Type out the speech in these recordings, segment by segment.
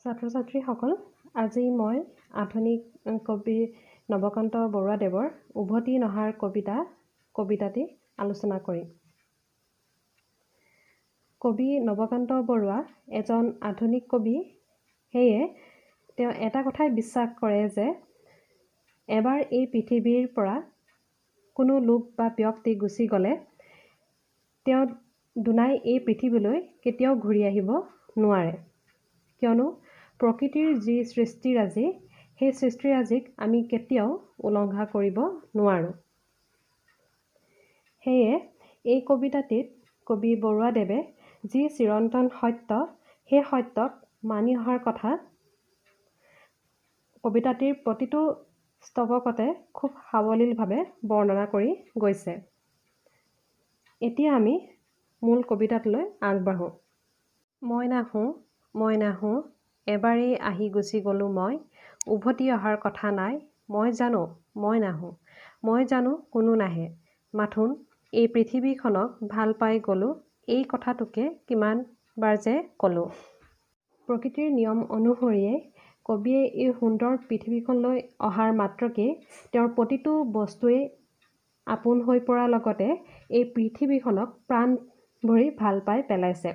ছাত্ৰ ছাত্ৰীসকল, আজি মই আধুনিক কবি নৱকান্ত বৰুৱাদেৱৰ উভতি নহাৰ কবিতাটি আলোচনা কৰিম। কবি নৱকান্ত বৰুৱা এজন আধুনিক কবি। সেয়ে তেওঁ এটা কথাই বিশ্বাস কৰে যে এবাৰ এই পৃথিৱীৰ পৰা কোনো লোক বা ব্যক্তি গুচি গ'লে তেওঁ দুনাই এই পৃথিৱীলৈ কেতিয়াও ঘূৰি আহিব নোৱাৰে। কিয়নো প্ৰকৃতিৰ যি সৃষ্টিৰাজি, সেই সৃষ্টিৰাজিক আমি কেতিয়াও উলংঘা কৰিব নোৱাৰোঁ। সেয়ে এই কবিতাটিত কবি বৰুৱাদেৱে যি চিৰন্তন সত্য, সেই সত্যক মানি অহাৰ কথা কবিতাটিৰ প্ৰতিটো স্তৱকতে খুব সাৱলীলভাৱে বৰ্ণনা কৰি গৈছে। এতিয়া আমি মূল কবিতাটোলৈ আগবাঢ়োঁ। মই নাহোঁ, এবাৰেই আহি গুচি গ'লোঁ মই, উভতি অহাৰ কথা নাই, মই জানো কোনো নাহে, মাথোন এই পৃথিৱীখনক ভাল পাই গ'লোঁ, এই কথাটোকে কিমানবাৰ যে ক'লোঁ। প্ৰকৃতিৰ নিয়ম অনুসৰিয়ে কবিয়ে এই সুন্দৰ পৃথিৱীখনলৈ অহাৰ মাত্ৰকেই তেওঁৰ প্ৰতিটো বস্তুৱেই আপোন হৈ পৰাৰ লগতে এই পৃথিৱীখনক প্ৰাণ ভৰি ভাল পাই পেলাইছে।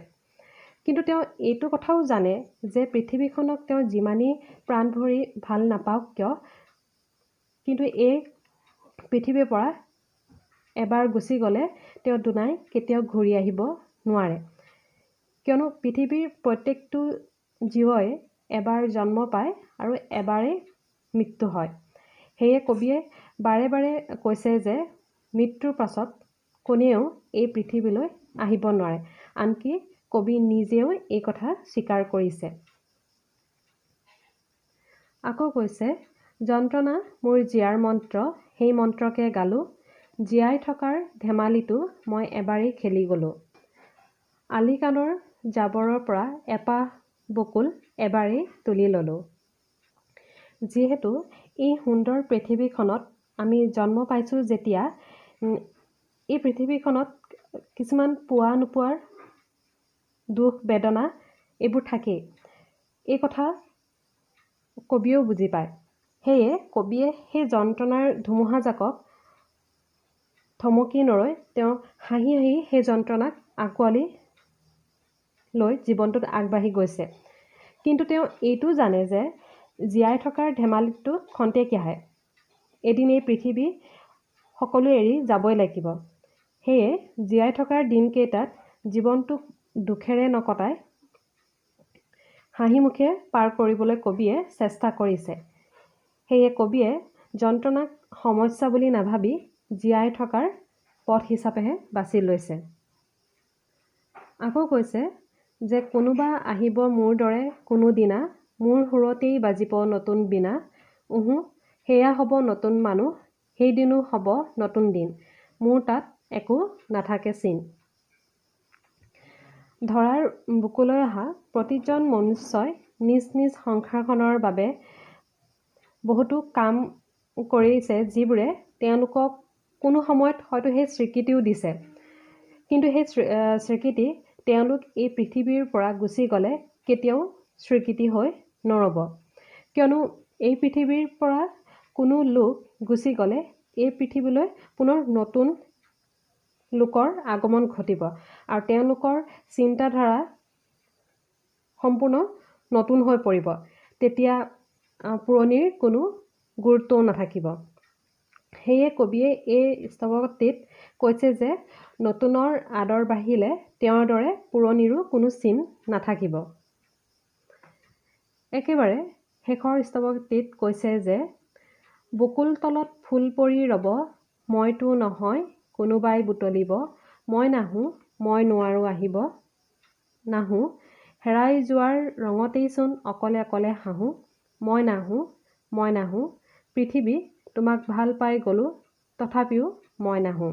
কিন্তু তেওঁ এইটো কথাও জানে যে পৃথিৱীখনক তেওঁ যিমানেই প্ৰাণ ভৰি ভাল নাপাওক কিয়, কিন্তু এই পৃথিৱীৰ পৰা এবাৰ গুচি গ'লে তেওঁ দুনাই কেতিয়াও ঘূৰি আহিব নোৱাৰে। কিয়নো পৃথিৱীৰ প্ৰত্যেকটো জীৱই এবাৰ জন্ম পায় আৰু এবাৰেই মৃত্যু হয়। সেয়ে কবিয়ে বাৰে বাৰে কৈছে যে মৃত্যুৰ পাছত কোনেও এই পৃথিৱীলৈ আহিব নোৱাৰে। আনকি কবি নিজেও এই কথা স্বীকাৰ কৰিছে। আকৌ কৈছে, যন্ত্ৰণা মোৰ জীয়াৰ মন্ত্ৰ, সেই মন্ত্ৰকে গালোঁ, জীয়াই থকাৰ ধেমালিটো মই এবাৰেই খেলি গ'লোঁ। আলিকাণৰ জাবৰৰ পৰা এপাহ বকুল এবাৰেই তুলি ল'লোঁ। যিহেতু এই সুন্দৰ পৃথিৱীখনত আমি জন্ম পাইছোঁ যেতিয়া, এই পৃথিৱীখনত কিছুমান পোৱা নোপোৱাৰ দুখ বেদনা এইবোৰ থাকেই। এই কথা কবিয়েও বুজি পায়। সেয়ে কবিয়ে সেই যন্ত্ৰণাৰ ধুমুহাজাকক থমকি নৰৈ তেওঁ হাঁহি হাঁহি সেই যন্ত্ৰণাক আঁকোৱালি লৈ জীৱনটোত আগবাঢ়ি গৈছে। কিন্তু তেওঁ এইটো জানে যে জীয়াই থকাৰ ধেমালিটো খন্তেকীয়াহে। এদিন এই পৃথিৱী সকলোৱে এৰি যাবই লাগিব। সেয়ে জীয়াই থকাৰ দিনকেইটাত জীৱনটোক দুখেৰে নকটাই হাঁহিমুখে পাৰ কৰিবলৈ কবিয়ে চেষ্টা কৰিছে। সেয়ে কবিয়ে যন্ত্ৰণাক সমস্যা বুলি নাভাবি জীয়াই থকাৰ পথ হিচাপেহে বাছি লৈছে। আকৌ কৈছে যে কোনোবা আহিব মোৰ দৰে কোনো দিনা, মোৰ সুৰতেই বাজিব নতুন বীণা, সেয়া হ'ব নতুন মানুহ, সেইদিনো হ'ব নতুন দিন, মোৰ তাত একো নাথাকে চিন। ধৰাৰ বুকুলৈ অহা প্ৰতিজন মনুষ্যই নিজ নিজ সংসাৰখনৰ বাবে বহুতো কাম কৰিছে, যিবোৰে তেওঁলোকক কোনো সময়ত হয়তো সেই স্বীকৃতিও দিছে। কিন্তু সেই স্বীকৃতি তেওঁলোক এই পৃথিৱীৰ পৰা গুচি গ'লে কেতিয়াও স্বীকৃতি হৈ নৰ'ব। কিয়নো এই পৃথিৱীৰ পৰা কোনো লোক গুচি গ'লে এই পৃথিৱীলৈ পুনৰ নতুন লোকৰ আগমন ঘটিব আৰু তেওঁলোকৰ চিন্তাধাৰা সম্পূৰ্ণ নতুন হৈ পৰিব। তেতিয়া পুৰণিৰ কোনো গুৰুত্বও নাথাকিব। সেয়ে কবিয়ে এই স্তৱকটিত কৈছে যে নতুনৰ আদৰ বাঢ়িলে তেওঁৰ দৰে পুৰণিৰো কোনো চিন নাথাকিব। একেবাৰে শেষৰ স্তৱকটিত কৈছে যে বকুল তলত ফুল পৰি ৰ'ব, মইতো নহয় কোনোবাই বুটলিব, মই নাহোঁ, মই নোৱাৰোঁ আহিব, নাহোঁ, হেৰাই যোৱাৰ ৰঙতেইচোন অকলে অকলে হাঁহোঁ, মই নাহোঁ, পৃথিৱী তোমাক ভাল পাই গ'লোঁ, তথাপিও মই নাহোঁ।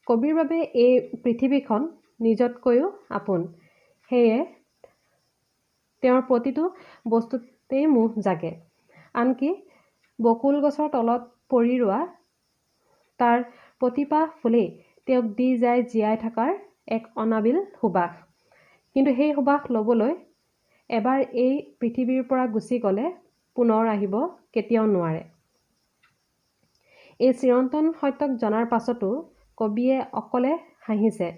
কবিৰ বাবে এই পৃথিৱীখন নিজতকৈও আপোন। সেয়ে তেওঁৰ প্ৰতিটো বস্তুতেই মোহ জাগে। আনকি বকুল গছৰ তলত পৰি ৰোৱা তাৰ প্ৰতিপাহ ফুলেই তেওঁক দি যায় জীয়াই থকাৰ এক অনাবিল সুবাস। কিন্তু সেই সুবাস ল'বলৈ এবাৰ এই পৃথিৱীৰ পৰা গুচি গ'লে পুনৰ আহিব কেতিয়াও নোৱাৰে। এই চিৰন্তন সত্যক জনাৰ পাছতো কবিয়ে অকলে হাঁহিছে।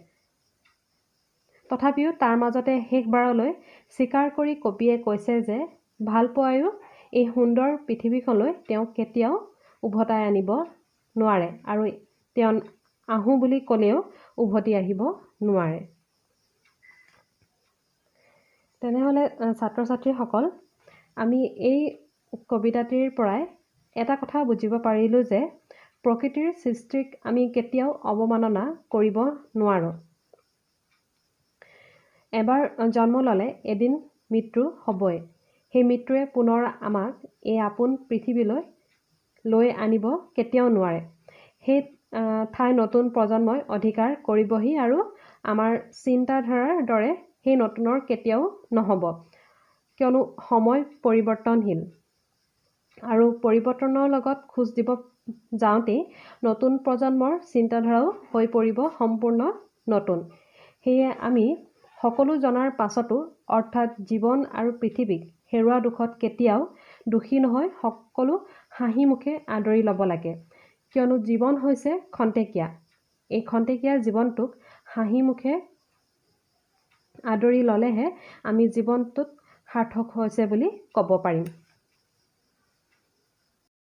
তথাপিও তাৰ মাজতে শেষবাৰলৈ স্বীকাৰ কৰি কবিয়ে কৈছে যে ভালপোৱায়ো এই সুন্দৰ পৃথিৱীখনলৈ তেওঁ কেতিয়াও উভতাই আনিব নোৱাৰে আৰু তেওঁ আহোঁ বুলি ক'লেও উভতি আহিব নোৱাৰে। তেনেহ'লে ছাত্ৰ ছাত্ৰীসকল, আমি এই কবিতাটিৰ পৰাই এটা কথা বুজিব পাৰিলোঁ যে প্ৰকৃতিৰ সৃষ্টিক আমি কেতিয়াও অৱমাননা কৰিব নোৱাৰোঁ। এবাৰ জন্ম ল'লে এদিন মৃত্যু হ'বই। সেই মৃত্যুৱে পুনৰ আমাক এই আপোন পৃথিৱীলৈ লৈ আনিব কেতিয়াও নোৱাৰে। সেই ঠাই নতুন প্ৰজন্মই অধিকাৰ কৰিবহি আৰু আমাৰ চিন্তাধাৰাৰ দৰে সেই নতুনৰ কেতিয়াও নহ'ব, কিয়নো সময় পৰিৱৰ্তনশীল আৰু পৰিৱৰ্তনৰ লগত খোজ দিব যাওঁতেই নতুন প্ৰজন্মৰ চিন্তাধাৰাও হৈ পৰিব সম্পূৰ্ণ নতুন। সেয়ে আমি সকলো জনাৰ পাছতো অৰ্থাৎ জীৱন আৰু পৃথিৱীক হেৰুৱা দুখত কেতিয়াও দুখী নহয় সকলো হাঁহি মুখে আদৰি ল'ব লাগে, কিয়নো জীৱন হৈছে খন্তেকীয়া। এই খন্তেকীয়া জীৱনটোক হাঁহি মুখে আদৰি ল'লেহে আমি জীৱনটোত সাৰ্থক হৈছে বুলি ক'ব পাৰিম।